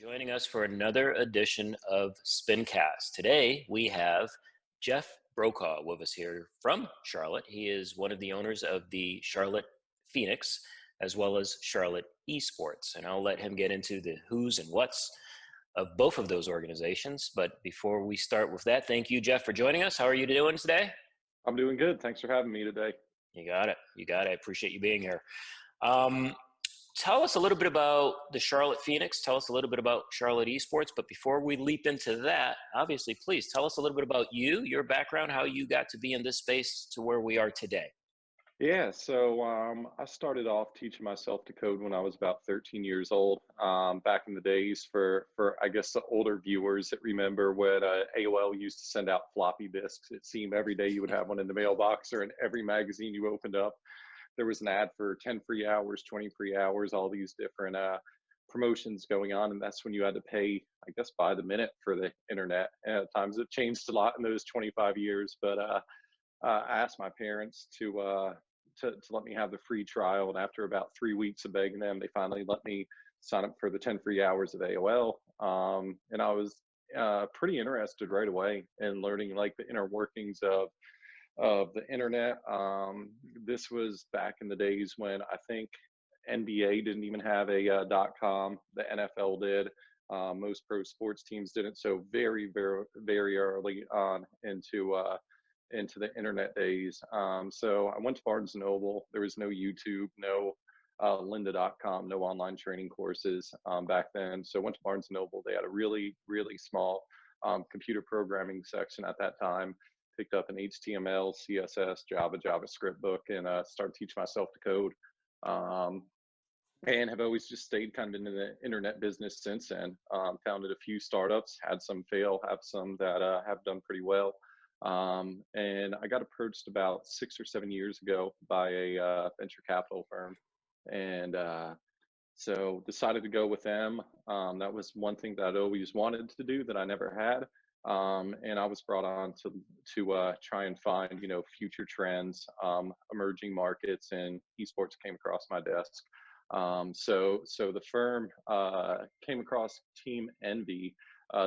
joining us for another edition of SPINcast. Today we have Jeff Brokaw with us here from Charlotte. He is one of the owners of the Charlotte Phoenix as well as Charlotte eSports, and I'll let him get into the who's and what's of both of those organizations. But before we start with that, thank you, Jeff, for joining us. How are you doing today? I'm doing good. Thanks for having me today. You got it. I appreciate you being here. Tell us a little bit about the Charlotte Phoenix. Tell us a little bit about Charlotte eSports. But before we leap into that, obviously, please tell us a little bit about you, your background, how you got to be in this space to where we are today. Yeah, so I started off teaching myself to code when I was about 13 years old. Back in the days, for I guess the older viewers that remember when AOL used to send out floppy disks. It seemed every day you would have one in the mailbox or in every magazine you opened up. There was an ad for 10 free hours, 20 free hours, all these different promotions going on. And that's when you had to pay, I guess, by the minute for the internet. And at times it changed a lot in those 25 years. But I asked my parents to let me have the free trial. And after about 3 weeks of begging them, they finally let me sign up for the 10 free hours of AOL. And I was pretty interested right away in learning like the inner workings of the internet. This was back in the days when I think NBA didn't even have a .com. The NFL did. Most pro sports teams didn't. So very, very, very early on into the internet days. So I went to Barnes & Noble. There was no YouTube, no lynda.com, no online training courses back then. So I went to Barnes & Noble. They had a really, really small computer programming section at that time. Picked up an HTML, CSS, Java, JavaScript book and started teaching myself to code. And have always just stayed kind of in the internet business since then. Founded a few startups, had some fail, have some that have done pretty well. And I got approached about 6 or 7 years ago by a venture capital firm. And so decided to go with them. That was one thing that I'd always wanted to do that I never had. And I was brought on to try and find, future trends, emerging markets, and esports came across my desk. So the firm came across Team Envy.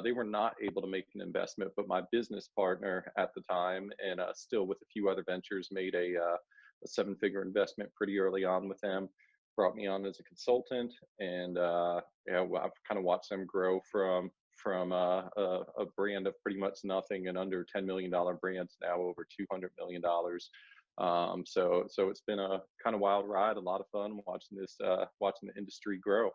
They were not able to make an investment, but my business partner at the time, and still with a few other ventures, made a 7-figure investment pretty early on with them. Brought me on as a consultant, and I've kind of watched them grow from a brand of pretty much nothing and under $10 million brands now over $200 million. So it's been a kind of wild ride, a lot of fun watching the industry grow.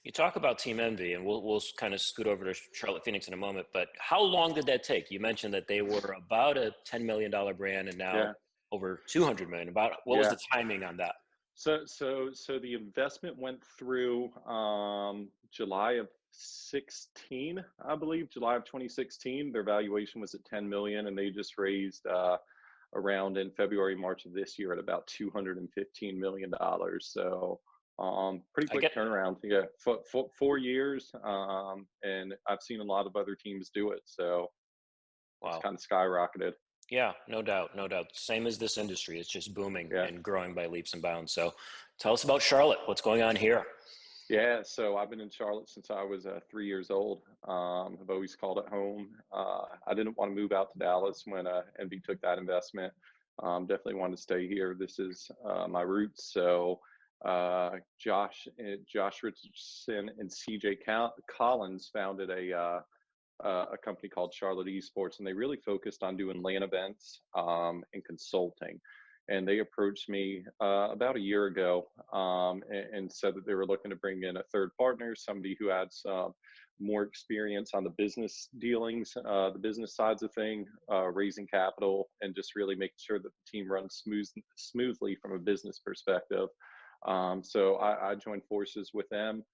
You talk about Team Envy, and we'll kind of scoot over to Charlotte Phoenix in a moment, but how long did that take? You mentioned that they were about a $10 million brand and now over 200 million. What was the timing on that? So the investment went through July of 16, I believe, July of 2016. Their valuation was at 10 million, and they just raised around in February, March of this year at about $215 million. So pretty quick turnaround. Yeah, 4 years, and I've seen a lot of other teams do it. So it's kind of skyrocketed. Yeah, no doubt. Same as this industry. It's just booming and growing by leaps and bounds. So tell us about Charlotte. What's going on here? Yeah, so I've been in Charlotte since I was 3 years old. I've always called it home. I didn't want to move out to Dallas when Envy took that investment. Definitely wanted to stay here. This is my roots. So Josh Richardson and CJ Collins founded a company called Charlotte eSports, and they really focused on doing LAN events and consulting. And they approached me about a year ago and said that they were looking to bring in a third partner, somebody who had some more experience on the business dealings, the business sides of things, raising capital, and just really making sure that the team runs smoothly from a business perspective. So I joined forces with them.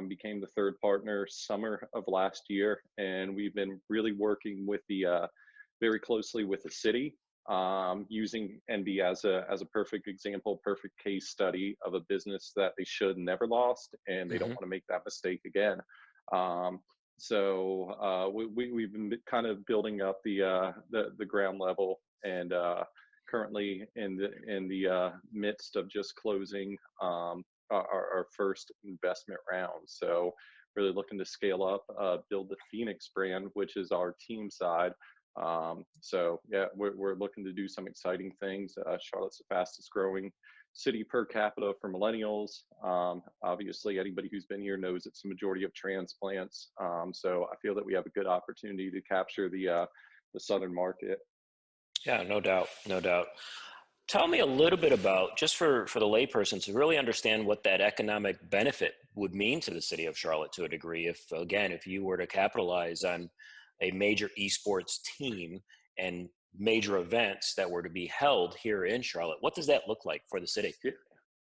Became the third partner summer of last year, and we've been really working with very closely with the city, using Envy as a perfect example, perfect case study of a business that they should never lost, and they don't want to make that mistake again. So we've been kind of building up the ground level, and currently in the midst of just closing our first investment round. So really looking to scale up, build the Phoenix brand, which is our team side. So yeah, we're looking to do some exciting things. Charlotte's the fastest growing city per capita for millennials. Obviously, anybody who's been here knows it's a majority of transplants. So I feel that we have a good opportunity to capture the southern market. Yeah, no doubt, no doubt. Tell me a little bit about, just for the layperson to really understand what that economic benefit would mean to the city of Charlotte to a degree. If, again, if you were to capitalize on a major esports team and major events that were to be held here in Charlotte, what does that look like for the city? Yeah,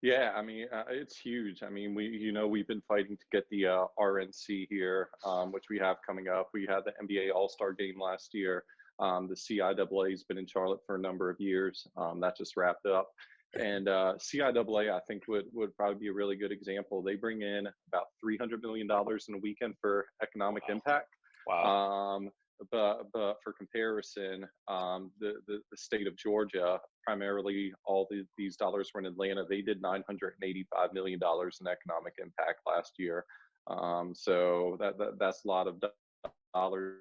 yeah. I mean, it's huge. I mean, we've been fighting to get the RNC here, which we have coming up. We had the NBA All Star Game last year. The CIAA has been in Charlotte for a number of years. That just wrapped up. And CIAA, I think, would probably be a really good example. They bring in about $300 million in a weekend for economic impact. Wow. But for comparison, the state of Georgia, primarily these dollars were in Atlanta. They did $985 million in economic impact last year. So that's a lot of dollars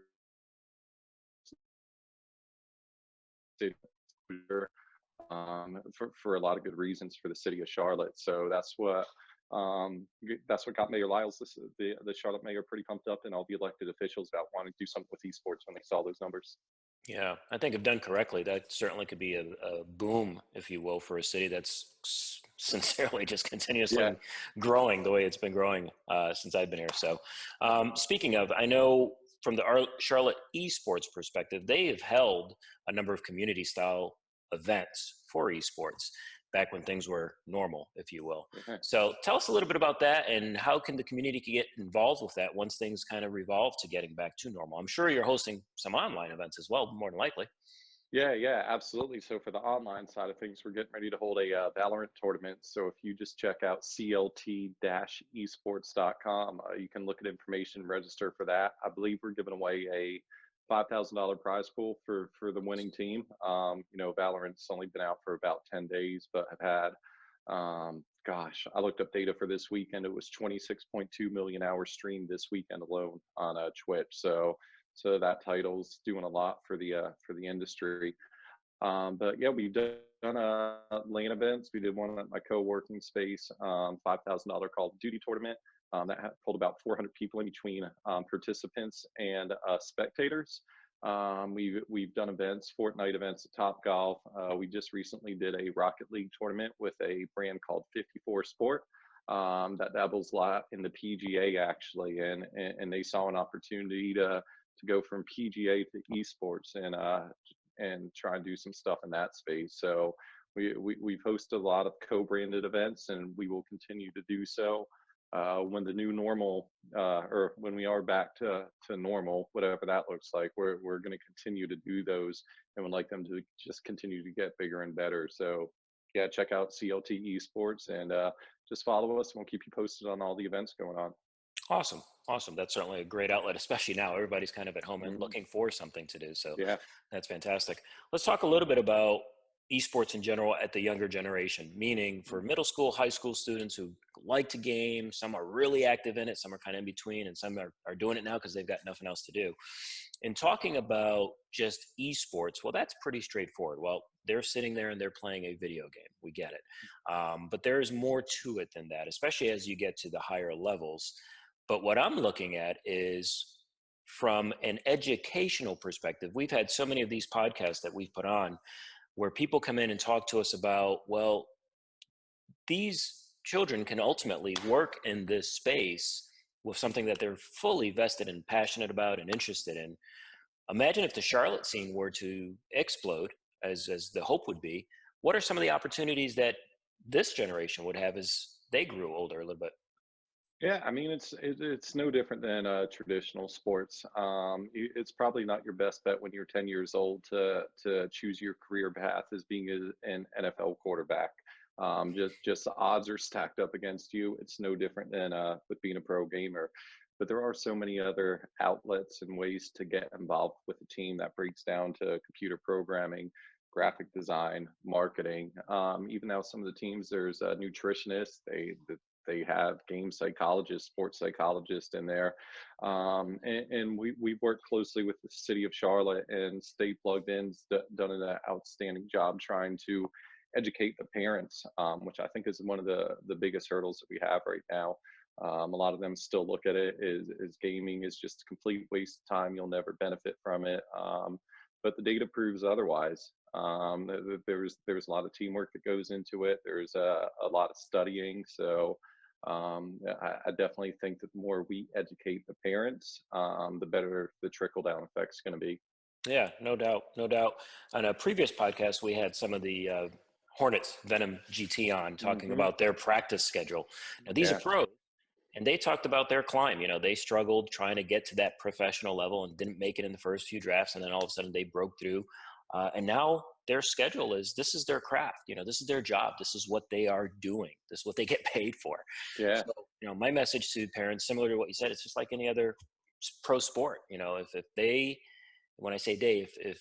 for a lot of good reasons for the city of Charlotte. So that's what got Mayor Lyles, the Charlotte mayor, pretty pumped up, and all the elected officials about wanting to do something with esports when they saw those numbers. Yeah, I think if done correctly, that certainly could be a boom, if you will, for a city that's sincerely just continuously Yeah. growing the way it's been growing since I've been here. So, speaking of, I know from the Charlotte esports perspective, they have held a number of community style events for esports back when things were normal, if you will. Yeah. So tell us a little bit about that, and how can the community get involved with that once things kind of revolve to getting back to normal? I'm sure you're hosting some online events as well, more than likely. Yeah, absolutely. So for the online side of things, we're getting ready to hold a Valorant tournament. So if you just check out CLT-esports.com, you can look at information, register for that. I believe we're giving away a $5,000 prize pool for the winning team. Valorant's only been out for about 10 days, but have had, gosh, I looked up data for this weekend. It was 26.2 million hours streamed this weekend alone on Twitch. So that title's doing a lot for the industry. But yeah, we've done LAN events. We did one at my co-working space, $5,000 Call of Duty tournament. That pulled about 400 people in between participants and spectators. We've done events, Fortnite events at Top Golf. We just recently did a Rocket League tournament with a brand called 54 Sport. That dabbles a lot in the PGA actually, and they saw an opportunity to go from PGA to esports and try and do some stuff in that space. So we've hosted a lot of co-branded events, and we will continue to do so when the new normal, or when we are back to normal, whatever that looks like. We're going to continue to do those, and would like them to just continue to get bigger and better. So yeah, check out CLT Esports and just follow us, and we'll keep you posted on all the events going on. Awesome. Awesome. That's certainly a great outlet, especially now. Everybody's kind of at home and Mhm. looking for something to do. So Yeah. that's fantastic. Let's talk a little bit about esports in general at the younger generation, meaning for middle school, high school students who like to game. Some are really active in it, some are kind of in between, and some are doing it now because they've got nothing else to do. In talking about just esports, well, that's pretty straightforward. Well, they're sitting there and they're playing a video game. We get it. But there is more to it than that, especially as you get to the higher levels. But what I'm looking at is from an educational perspective. We've had so many of these podcasts that we've put on where people come in and talk to us about, well, these children can ultimately work in this space with something that they're fully vested and passionate about and interested in. Imagine if the Charlotte scene were to explode, as the hope would be. What are some of the opportunities that this generation would have as they grew older a little bit? Yeah, I mean it's no different than traditional sports. It's probably not your best bet when you're 10 years old to choose your career path as being an NFL quarterback. Just the odds are stacked up against you. It's no different than with being a pro gamer. But there are so many other outlets and ways to get involved with a team that breaks down to computer programming, graphic design, marketing. Even now, some of the teams, there's nutritionists. they have game psychologists, sports psychologists in there. And we work closely with the city of Charlotte, and Stay Plugged In's done an outstanding job trying to educate the parents, which I think is one of the biggest hurdles that we have right now. A lot of them still look at it as gaming is just a complete waste of time. You'll never benefit from it. But the data proves otherwise. There's a lot of teamwork that goes into it. There's a lot of studying. So I definitely think that the more we educate the parents, the better the trickle down effect is going to be. Yeah, no doubt, no doubt. On a previous podcast, we had some of the Hornets Venom GT on talking Hmm. about their practice schedule. Now, these are Yeah. pros, and they talked about their climb. You know, they struggled trying to get to that professional level and didn't make it in the first few drafts, and then all of a sudden they broke through. And now their schedule is, this is their craft. You know, this is their job. This is what they are doing. This is what they get paid for. Yeah. So, you know, my message to parents, similar to what you said, it's just like any other pro sport. You know, if they, when I say they, if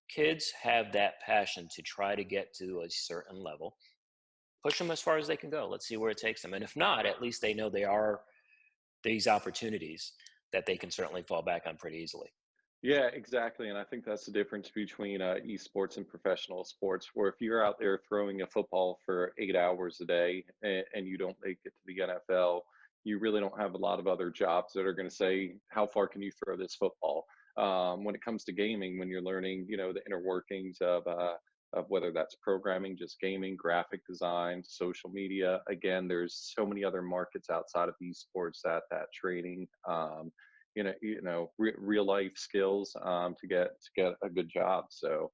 kids have that passion to try to get to a certain level, push them as far as they can go. Let's see where it takes them. And if not, at least they know they are these opportunities that they can certainly fall back on pretty easily. Yeah, exactly. And I think that's the difference between esports and professional sports, where if you're out there throwing a football for 8 hours a day and you don't make it to the NFL, you really don't have a lot of other jobs that are going to say, how far can you throw this football? When it comes to gaming, when you're learning, the inner workings of whether that's programming, just gaming, graphic design, social media. Again, there's so many other markets outside of esports that training. Real life skills to get a good job. So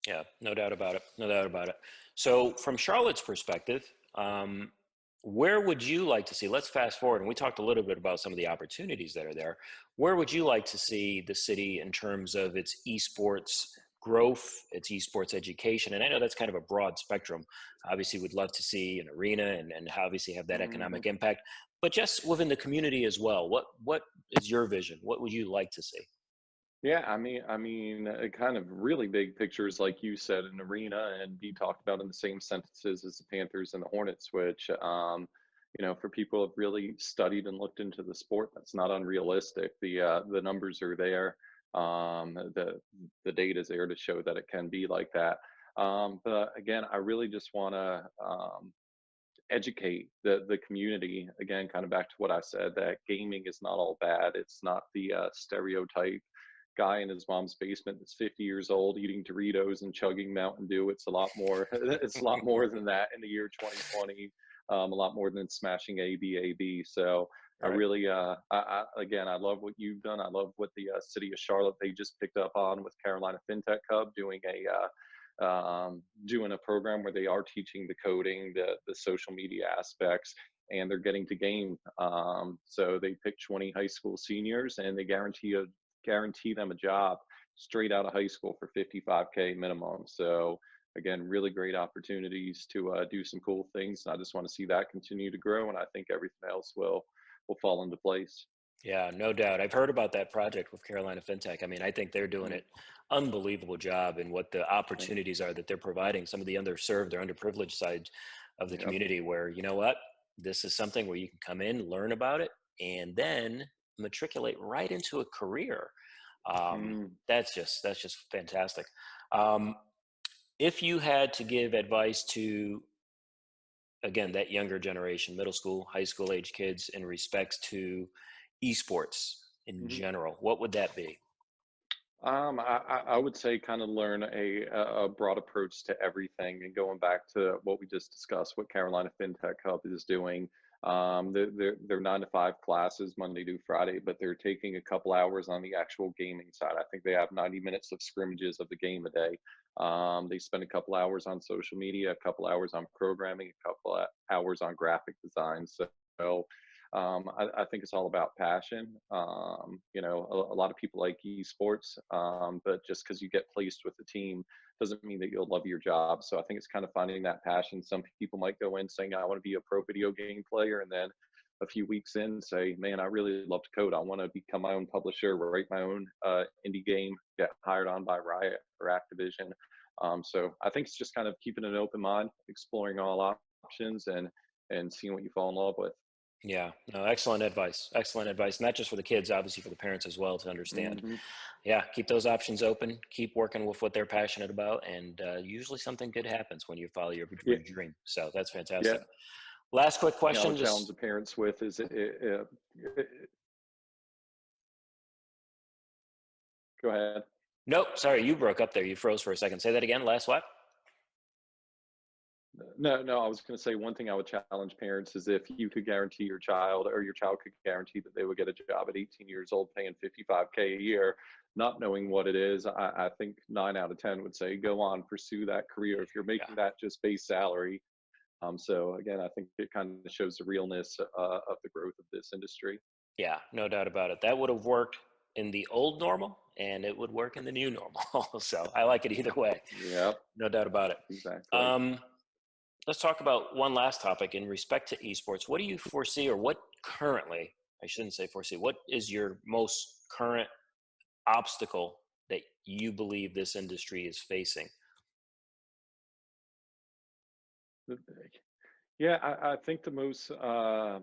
Yeah, no doubt about it. No doubt about it. So, from Charlotte's perspective, where would you like to see? Let's fast forward, and we talked a little bit about some of the opportunities that are there. Where would you like to see the city in terms of its esports growth, its esports education? And I know that's kind of a broad spectrum. Obviously, we'd love to see an arena and obviously have that mhm. economic impact, but just within the community as well. What is your vision? What would you like to see? Yeah, kind of really big pictures, like you said, an arena, and be talked about in the same sentences as the Panthers and the Hornets, which, for people who have really studied and looked into the sport, that's not unrealistic. The numbers are there. The data is there to show that it can be like that. But again, I really just want to educate the community. Again, kind of back to what I said, that gaming is not all bad. It's not the stereotype guy in his mom's basement that's 50 years old eating Doritos and chugging Mountain Dew. It's a lot more. It's a lot more than that in the year 2020. A lot more than smashing AB. So I Right. really, again, I love what you've done. I love what the city of Charlotte, they just picked up on with Carolina FinTech Hub, doing a program where they are teaching the coding, the social media aspects, and they're getting to game. So they pick 20 high school seniors, and they guarantee them a job straight out of high school for 55K minimum. So again, really great opportunities to do some cool things. I just want to see that continue to grow, and I think everything else will fall into place. Yeah, no doubt. I've heard about that project with Carolina FinTech. I mean, I think they're doing Mm, an unbelievable job in what the yeah. opportunities are that they're providing some of the underserved or underprivileged side of the Yep. community where, you know what, this is something where you can come in, learn about it, and then matriculate right into a career. Mm, That's just fantastic. Um, if you had to give advice to, again, that younger generation, middle school, high school age kids in respects to esports in mhm. general, what would that be? I would say kind of learn a broad approach to everything, and going back to what we just discussed, what Carolina FinTech Hub is doing. They're 9 to 5 classes Monday to Friday, but they're taking a couple hours on the actual gaming side. I think they have 90 minutes of scrimmages of the game a day. They spend a couple hours on social media, a couple hours on programming, a couple hours on graphic design. So I think it's all about passion. A lot of people like esports, but just because you get placed with the team doesn't mean that you'll love your job. So I think it's kind of finding that passion. Some people might go in saying, I want to be a pro video game player. And then a few weeks in say, man, I really love to code. I want to become my own publisher, write my own indie game, get hired on by Riot or Activision. So I think it's just kind of keeping an open mind, exploring all options, and and seeing what you fall in love with. Yeah, no, excellent advice. Excellent advice. Not just for the kids, obviously for the parents as well to understand. Hmm. Yeah, keep those options open. Keep working with what they're passionate about, and usually something good happens when you follow Yeah, your dream. So that's yeah. fantastic. Last quick I question. would challenge Just the parents with is go ahead. nope. Sorry, you broke up there. You froze for a second. Say that again. Last what? No, no, I was going to say one thing I would challenge parents is if you could guarantee your child or your child could guarantee that they would get a job at 18 years old paying 55K a year, not knowing what it is, I think 9 out of 10 would say go on, pursue that career if you're Yeah. making that just base salary. So again, I think it kind of shows the realness of the growth of this industry. Yeah, no doubt about it. That would have worked in the old normal, and it would work in the new normal. So I like it either way. Yep, No doubt about it. exactly. Um, let's talk about one last topic in respect to esports. What do you foresee, or what currently, I shouldn't say foresee, what is your most current obstacle that you believe this industry is facing? Yeah, I think the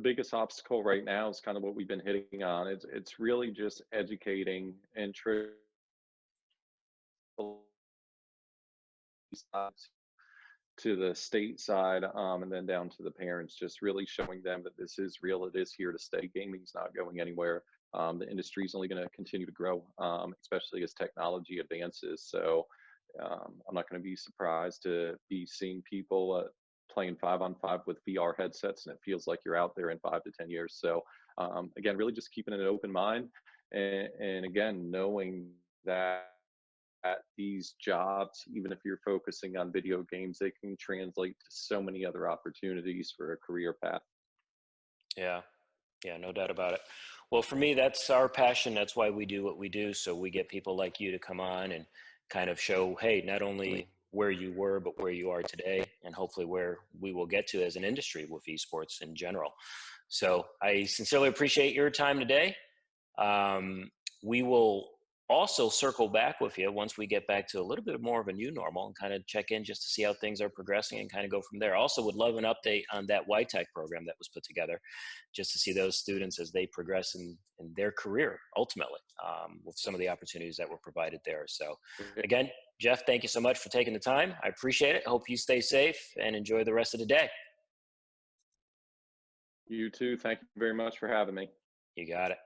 biggest obstacle right now is kind of what we've been hitting on. It's really just educating and to the state side, and then down to the parents, just really showing them that this is real. It is here to stay. Gaming's not going anywhere. The industry is only going to continue to grow, especially as technology advances. So I'm not going to be surprised to be seeing people playing 5-on-5 with VR headsets, and it feels like you're out there in 5 to 10 years. So again, really just keeping an open mind, and again, knowing that at these jobs, even if you're focusing on video games, they can translate to so many other opportunities for a career path. Yeah. Yeah, no doubt about it. Well, for me, that's our passion. That's why we do what we do. So we get people like you to come on and kind of show, hey, not only where you were, but where you are today, and hopefully where we will get to as an industry with esports in general. So I sincerely appreciate your time today. Um, we will also circle back with you once we get back to a little bit more of a new normal and kind of check in just to see how things are progressing and kind of go from there. Also, would love an update on that YTech program that was put together, just to see those students as they progress in their career ultimately, with some of the opportunities that were provided there. So, again, Jeff, thank you so much for taking the time. I appreciate it. Hope you stay safe and enjoy the rest of the day. You too. Thank you very much for having me. You got it.